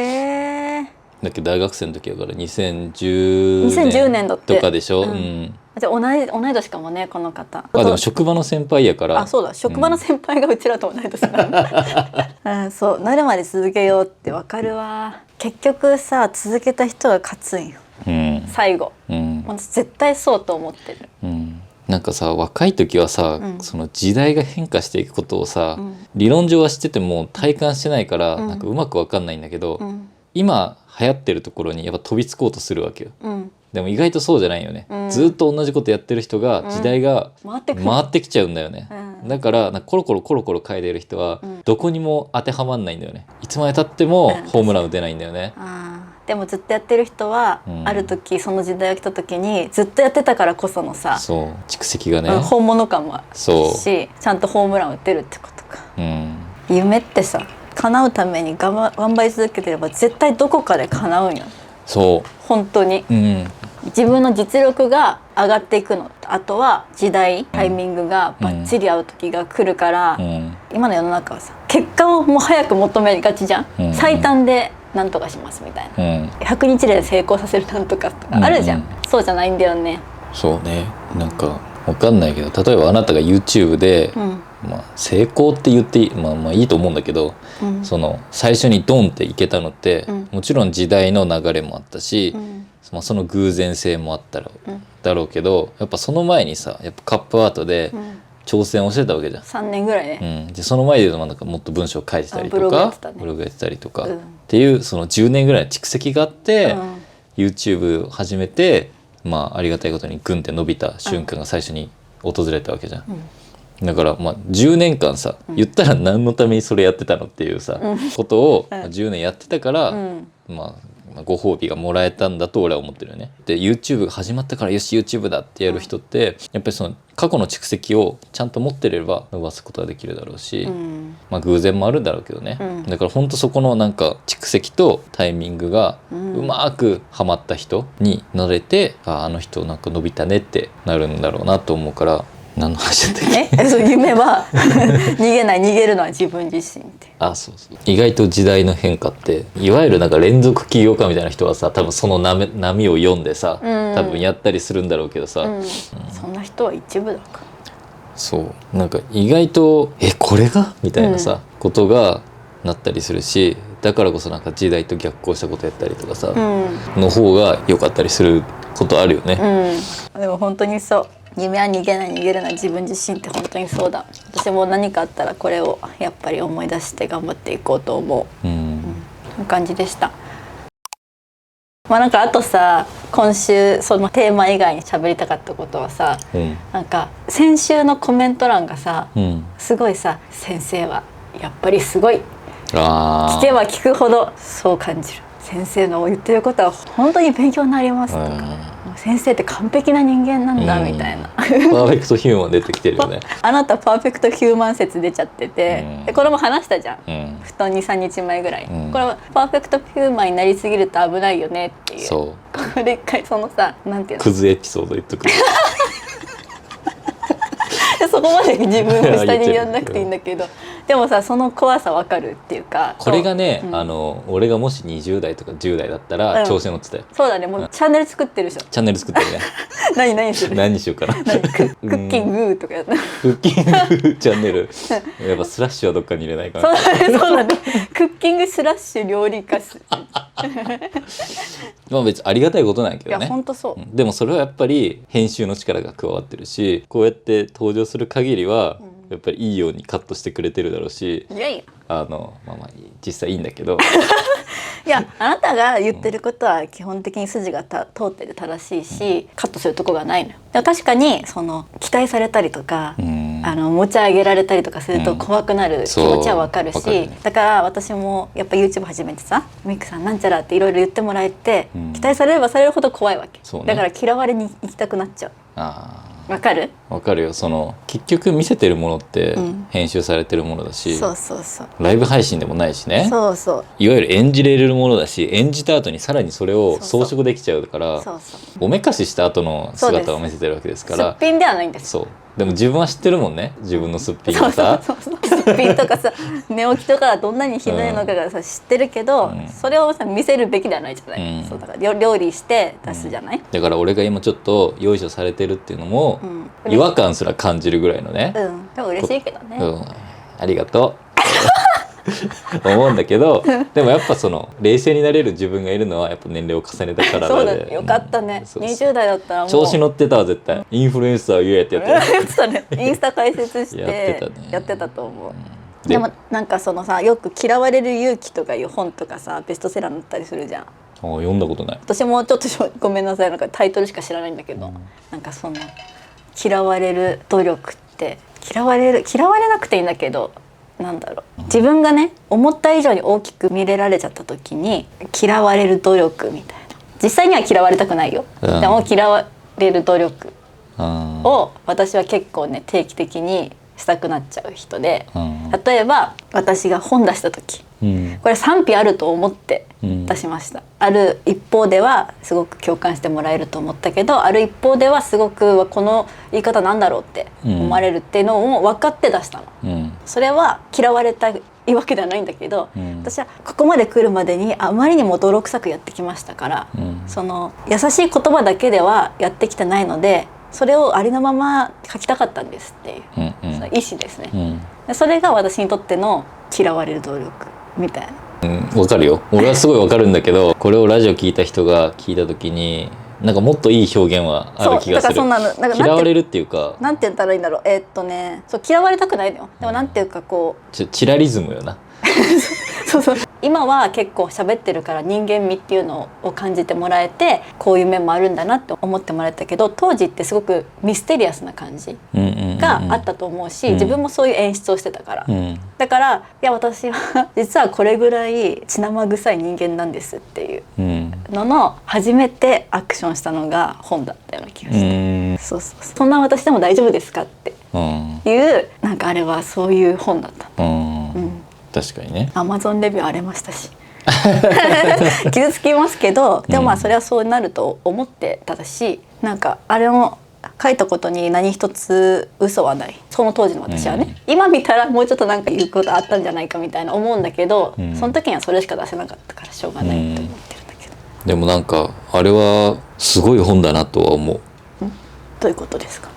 え。だっけ大学生の時だから2010 2010年だってとかでしょ。うんうん。じゃあ同い年かもね、この方。でも職場の先輩やから。あ、そうだ、職場の先輩がうちらと同い年なんだ。うん、そう、なるまで続けようってわかるわ。結局さ、続けた人が勝つんよ。うん最後。うん私絶対そうと思ってる。うん。なんかさ若い時はさ、うんその時代が変化していくことをさ、うん理論上は知ってても体感してないから、うんなんかうまくわかんないんだけど、うん今流行ってるところにやっぱ飛びつこうとするわけよ。うん。でも意外とそうじゃないよね、うんずっと同じことやってる人が時代が回ってくる。回ってきちゃうんだよね、うんだからなんかコロコロ変えてる人はうんどこにも当てはまんないんだよね。いつまでたってもうんホームラン打てないんだよね。あー、でもずっとやってる人は、うんある時その時代が来た時にずっとやってたからこそのさ、そう蓄積がね、うん本物感もあるそうし、ちゃんとホームラン打てるってことか。うん夢ってさ、叶うために頑張り続けてれば絶対どこかで叶うんよ。そ本当にううん自分の実力が上がっていくの、あとは時代タイミングがバッチリ合う時が来るから、うん今の世の中はさ、結果をもう早く求めがちじゃん、うん最短でなんとかしますみたいな、うん100日で成功させるなんとかとかあるじゃん、うんそうじゃないんだよね。そうね。なんかわかんないけど例えばあなたが YouTube で、うんまあ、成功って言ってまあいいと思うんだけど、うんその最初にドンっていけたのって、うんもちろん時代の流れもあったし、うんまあ、その偶然性もあったら、うんだろうけどやっぱその前にさやっぱカップアートでうん挑戦をしてたわけじゃん。 3年ぐらいね、でその前で言うとなんかもっと文章を書いてたりとブログやっかてたねブログやってたりとか、うんっていうその10年ぐらいの蓄積があって、うん YouTube を始めて、まあありがたいことにグンって伸びた瞬間が最初に訪れたわけじゃん。だからまあ10年間さ、言ったら何のためにそれやってたのっていうさ、ことをまあ10年やってたから、まあご褒美がもらえたんだと俺は思ってるよね。で YouTube が始まったからよし YouTube だってやる人ってやっぱりその過去の蓄積をちゃんと持ってれば伸ばすことができるだろうし、まあ偶然もあるんだろうけどね、だからほんとそこのなんか蓄積とタイミングがうまくはまった人になれて、あの人なんか伸びたねってなるんだろうなと思うから。何の話だったっけ？そう夢は逃げるのは自分自身って。あ、そうそう。意外と時代の変化っていわゆるなんか連続起業家みたいな人はさ、多分その波を読んでさ、多分やったりするんだろうけどさ、そんな人は一部だから。そうなんか意外とこれがみたいなさ、ことがなったりするし、だからこそなんか時代と逆行したことやったりとかさ、の方が良かったりすることあるよね。でも本当にそう。夢は逃げるな自分自身って本当にそうだ。私も何かあったらこれをやっぱり思い出して頑張っていこうと思う。そういう感じでした。まあなんかあとさ、今週そのテーマ以外に喋りたかったことはさ、なんか先週のコメント欄がさ、すごいさ、先生はやっぱりすごい、聞けば聞くほどそう感じる。先生の言ってることは本当に勉強になりますとか。先生って完璧な人間なんだみたいな、パーフェクトヒューマン出てきてるよね。あなたパーフェクトヒューマン説出ちゃってて、でこれも話したじゃん、ふと 2,3 日前ぐらい、これはパーフェクトヒューマンになりすぎると危ないよねっていう。そうここで一回そのさ、なんていうの、クズエピソード言っとく。そこまで自分を下にやんなくていいんだけどでもさ、その怖さわかるっていうか、これがね、俺がもし20代とか10代だったら調子乗ってたよ。そうだね、もうチャンネル作ってるでしょ。チャンネル作ってるね。何する？何しようかな。クッキングとかやった。クッキングチャンネル。やっぱスラッシュはどっかに入れないかな。そうだね。クッキングスラッシュ料理家す。まあ別にありがたいことなんやけどね。いや本当そう。でもそれはやっぱり編集の力が加わってるし、こうやって登場する限りはやっぱりいいようにカットしてくれてるだろうし、いやいや、まあ実際いいんだけど。いや、あなたが言ってることは基本的に筋が通ってて正しいし、カットするとこがないのよ。でも確かにその期待されたりとか、持ち上げられたりとかすると怖くなる気持ちはわかるし、ね、だから私もやっぱ YouTube 始めてさ、ミクさんなんちゃらっていろいろ言ってもらえて、期待されればされるほど怖いわけ、ね、だから嫌われに行きたくなっちゃう。わかる？わかるよ。その結局見せてるものって編集されてるものだし、そうそうそう、ライブ配信でもないしね。そうそう、いわゆる演じれるものだし、演じた後にさらにそれを装飾できちゃうから、おめかしした後の姿を見せてるわけですから。すっぴんではないんです。そう。でも自分は知ってるもんね、自分のすっぴんがさ。すっぴんとかさ、寝起きとかどんなにひどいのかがさ、知ってるけど、それをさ見せるべきではないじゃない、そうだから料理して出すじゃない、だから俺が今ちょっとよいしょされてるっていうのも、違和感すら感じるぐらいのね、でも嬉しいけどね、ありがとう思うんだけど、でもやっぱその冷静になれる自分がいるのはやっぱ年齢を重ねたからで。そうだね、よかったね。20代だったらもう調子乗ってたわ絶対。インフルエンサー言えってやってやってたね。インスタ開設してやってたと思う。でもなんかそのさ、よく嫌われる勇気とかいう本とかさ、ベストセラーになったりするじゃん。読んだことない。私もちょっとごめんなさい、なんかタイトルしか知らないんだけど、なんかその嫌われる努力って嫌われなくていいんだけど、なんだろう、自分がね思った以上に大きく見れられちゃった時に嫌われる努力みたいな、実際には嫌われたくないよ、でも嫌われる努力を私は結構ね定期的にしたくなっちゃう人で、例えば私が本出した時、これ賛否あると思って出しました、ある一方ではすごく共感してもらえると思ったけど、ある一方ではすごくこの言い方なんだろうって思われるっていうのを分かって出したの、それは嫌われたいわけではないんだけど、私はここまで来るまでにあまりにも泥臭くやってきましたから、その優しい言葉だけではやってきてないので、それをありのまま書きたかったんですっていう、その意思ですね、それが私にとっての嫌われる努力みたいな。わかるよ。俺はすごいわかるんだけど、これをラジオ聞いた人が聞いた時になんかもっといい表現はある気がする。そうだからそんなのなんか嫌われるっていうか、なんて言ったらいいんだろう。そう嫌われたくないのよ。でもなんていうかこうチラリズムよな。そうそう、今は結構喋ってるから人間味っていうのを感じてもらえて、こういう面もあるんだなって思ってもらえたけど、当時ってすごくミステリアスな感じがあったと思うし、自分もそういう演出をしてたから、だからいや私は実はこれぐらい血生臭い人間なんですっていうのの初めてアクションしたのが本だったような気がして、そうそうそう、そんな私でも大丈夫ですかっていうなんかあれはそういう本だった。確かにね。Amazon レビュー荒れましたし傷つきますけど、でもまあそれはそうなると思ってたし、なんかあれを書いたことに何一つ嘘はない、その当時の私はね、今見たらもうちょっとなんか言うことあったんじゃないかみたいな思うんだけど、その時にはそれしか出せなかったからしょうがないと思ってるんだけど、でもなんかあれはすごい本だなとは思う。どういうことですか？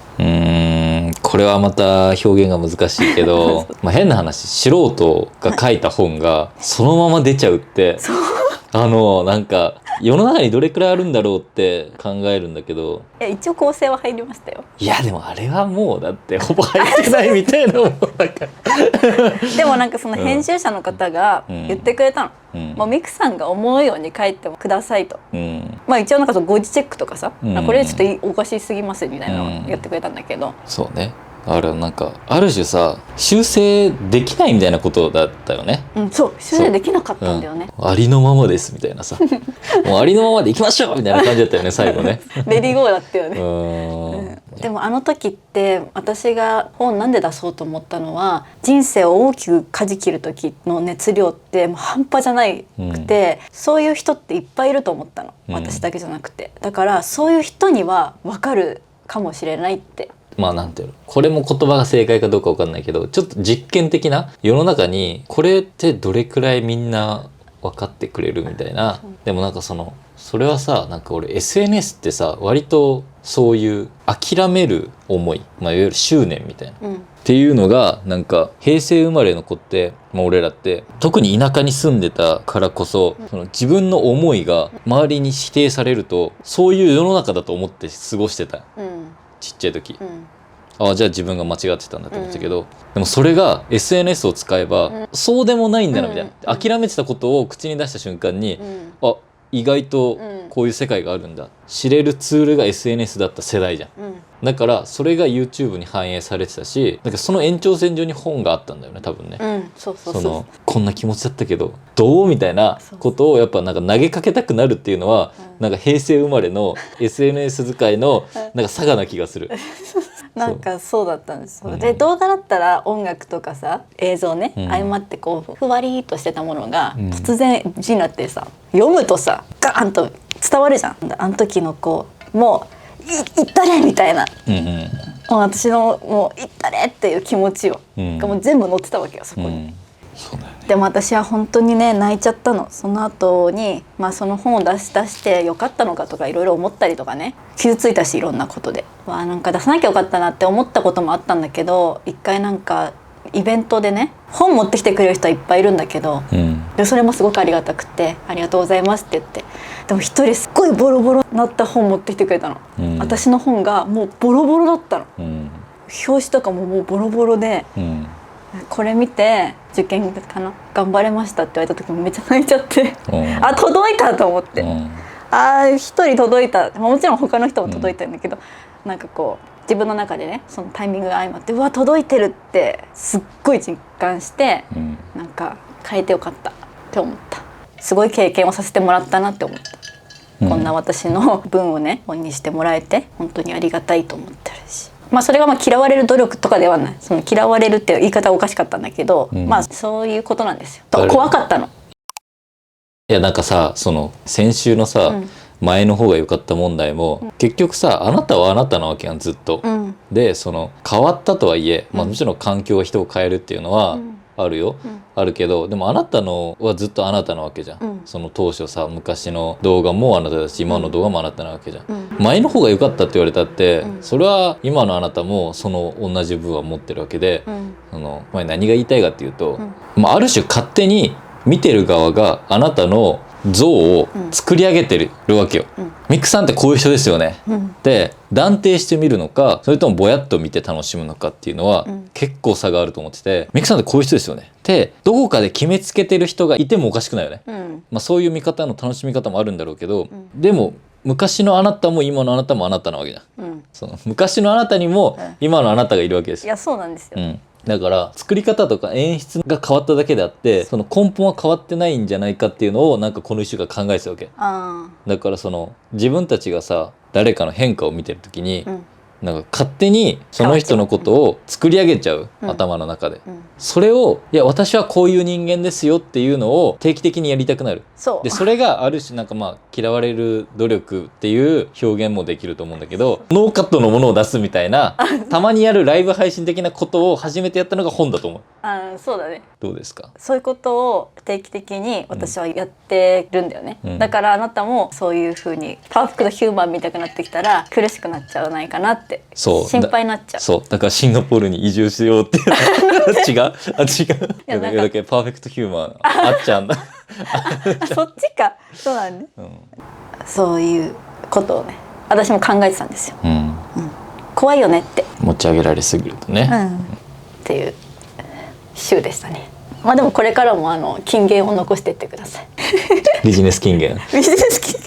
これはまた表現が難しいけどまあ変な話、素人が書いた本がそのまま出ちゃうって、なんか世の中にどれくらいあるんだろうって考えるんだけど、いや一応構成は入りましたよ。いやでもあれはもうだってほぼ入ってないみたいなもんなんかでもなんかその編集者の方が言ってくれたの、もうミクさんが思うように書いてくださいと、まあ一応なんかその誤字チェックとかさ、これちょっとおかしすぎますみたいなのをやってくれたんだけど、そうね、あれはなんかある種さ修正できないみたいなことだったよね。そう修正できなかったんだよね、ありのままですみたいなさもうありのままでいきましょうみたいな感じだったよね最後ねレディーゴーだったよね。でもあの時って私が本なんで出そうと思ったのは、人生を大きく舵切る時の熱量ってもう半端じゃないくて、そういう人っていっぱいいると思ったの、私だけじゃなくて。だからそういう人には分かるかもしれないって。まあなんていうの、これも言葉が正解かどうか分かんないけど、ちょっと実験的な、世の中にこれってどれくらいみんな分かってくれるみたいな、でもなんかそれはさ、なんか俺 SNS ってさ割とそういう諦める思い、まあ、いわゆる執念みたいな、っていうのがなんか平成生まれの子って、まあ、俺らって特に田舎に住んでたからこそ、その自分の思いが周りに否定されるとそういう世の中だと思って過ごしてた、ちっちゃい時、ああじゃあ自分が間違ってたんだと思ったけど、でもそれが SNS を使えば、そうでもないんだなみたいな、諦めてたことを口に出した瞬間に、あ意外とこういう世界があるんだ、知れるツールが SNS だった世代じゃん、だからそれが YouTube に反映されてたし、なんかその延長線上に本があったんだよね多分ね、こんな気持ちだったけどどうみたいなことをやっぱなんか投げかけたくなるっていうのは、なんか平成生まれの SNS 使いのなんか差がな気がするなんかそうだったんですよ。で動画だったら音楽とかさ映像ね、相まってこうふわりーっとしてたものが、突然字になってさ読むとさガーンと伝わるじゃん。あの時のこうもういったれみたいな、もう私のもういったれっていう気持ちを、がもう全部載ってたわけよそこに。そうだよね。でも私は本当にね泣いちゃったの。その後にまあその本を出してよかったのかとかいろいろ思ったりとかね、傷ついたしいろんなことで、なんか出さなきゃよかったなって思ったこともあったんだけど、一回なんかイベントでね本持ってきてくれる人はいっぱいいるんだけど、でそれもすごくありがたくてありがとうございますって言って、でも一人すっごいボロボロなった本持ってきてくれたの、私の本がもうボロボロだったの、表紙とかももうボロボロで、これ見て受験かな頑張れましたって言われた時もめっちゃ泣いちゃってあ届いたと思って、一人届いた、もちろん他の人も届いたんだけど、なんかこう自分の中でねそのタイミングが相まってうわ届いてるってすっごい実感して、なんか変えてよかったって思った。すごい経験をさせてもらったなって思った、こんな私の文をね本にしてもらえて本当にありがたいと思ってるし、まあそれがまあ嫌われる努力とかではない、その嫌われるっていう言い方はおかしかったんだけど、まあそういうことなんですよ。怖かったの。いやなんかさ、その先週のさ、前の方が良かった問題も、結局さあなたはあなたなわけやんずっと、でその変わったとはいえ、まあ、もちろん環境が人を変えるっていうのはあるよ、あるけど、でもあなたのはずっとあなたなわけじゃん、その当初さ昔の動画もあなただし今の動画もあなたなわけじゃん、前の方が良かったって言われたって、それは今のあなたもその同じ部分は持ってるわけで、その何が言いたいかっていうと、まあ、ある種勝手に見てる側があなたの像を作り上げてるわけよ、ミクさんってこういう人ですよね、で断定してみるのかそれともぼやっと見て楽しむのかっていうのは結構差があると思ってて、ミクさんってこういう人ですよねってどこかで決めつけてる人がいてもおかしくないよね、まあ、そういう見方の楽しみ方もあるんだろうけど、でも昔のあなたも今のあなたもあなたなわけじゃん、その昔のあなたにも今のあなたがいるわけですよ、いやそうなんですよ、だから作り方とか演出が変わっただけであってその根本は変わってないんじゃないかっていうのをなんかこの1週間考えてたわけ。だからその自分たちがさ誰かの変化を見てる時に、なんか勝手にその人のことを作り上げちゃう、頭の中で、それをいや私はこういう人間ですよっていうのを定期的にやりたくなる。でそれがある種なんかまあ嫌われる努力っていう表現もできると思うんだけど、ノーカットのものを出すみたいなたまにやるライブ配信的なことを初めてやったのが本だと思う。そうだね。どうですか？そういうことを定期的に私はやってるんだよね、だからあなたもそういう風にパーフェクトヒューマン見たくなってきたら苦しくなっちゃわないかなって心配になっちゃう。そうだからシンガポールに移住しようっていう違う違うだけパーフェクトヒューマンあっちゃうんだそっちか。そうだね、そういうことをね私も考えてたんですよ、怖いよねって持ち上げられすぎるとね、っていう週でしたね。まあでもこれからも金言を残していってくださいビジネス金言ビジネス金言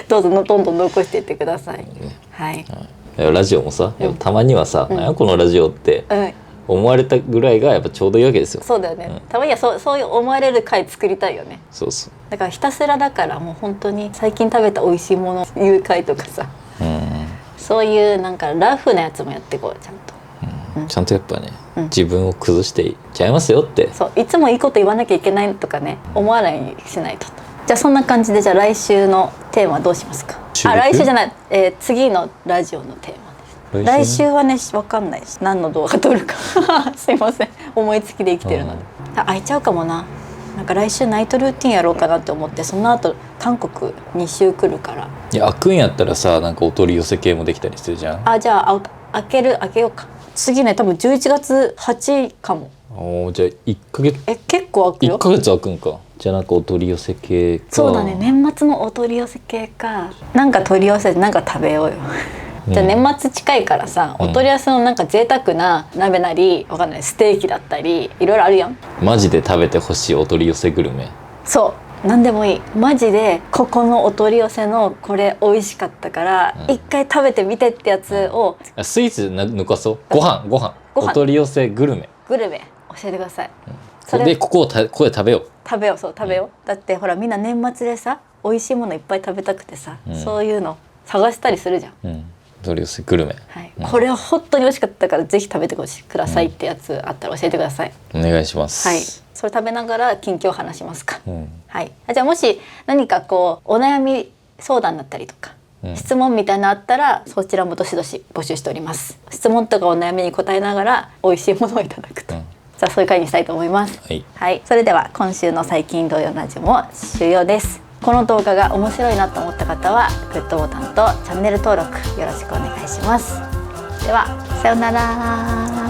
どうぞどんどん残していってください、はい、ラジオもさやっぱたまにはさ、何やこのラジオって思われたぐらいがやっぱちょうどいいわけですよ。そうだよね、たまにはそういう思われる回作りたいよね。そうそう。だからひたすらだからもう本当に最近食べた美味しいもの言う回とかさ、そういうなんかラフなやつもやっていこうちゃんと、ちゃんとやっぱね、自分を崩していっちゃいますよって。そういつもいいこと言わなきゃいけないとかね思わないにしないと。じゃあそんな感じでじゃあ来週のテーマはどうしますか？来週じゃない、次のラジオのテーマ。来週はね分かんないし何の動画撮るかすいません思いつきで生きてるので、空いちゃうかもな。なんか来週ナイトルーティンやろうかなって思って、その後韓国2週来るから。いや開くんやったらさなんかお取り寄せ系もできたりするじゃん。じゃあ開けようか。次ね多分11月8かも。じゃあ1ヶ月結構開くよ。1ヶ月開くんか。じゃあなんかお取り寄せ系か。そうだね年末のお取り寄せ系か。なんか取り寄せてなんか食べようよじゃあ年末近いからさ、お取り寄せのなんか贅沢な鍋なりわかんないステーキだったりいろいろあるやん。マジで食べてほしいお取り寄せグルメ。そう何でもいい。マジでここのお取り寄せのこれ美味しかったから一回食べてみてってやつを。スイーツ抜かそう。ご飯お取り寄せグルメ教えてください、それでここで食べよう。食べよう、だってほらみんな年末でさ美味しいものいっぱい食べたくてさ、そういうの探したりするじゃん、お取り寄せグルメ、これは本当に美味しかったからぜひ食べてくださいってやつあったら教えてください、お願いします。はい、それ食べながら近況話しますか、はい、じゃあもし何かこうお悩み相談だったりとか、質問みたいなのあったらそちらもどしどし募集しております。質問とかお悩みに答えながら美味しいものをいただくと、じゃあそういう回にしたいと思います。はい、それでは今週の最近同様ラジオも終了です。この動画が面白いなと思った方はグッドボタンとチャンネル登録よろしくお願いします。ではさようなら。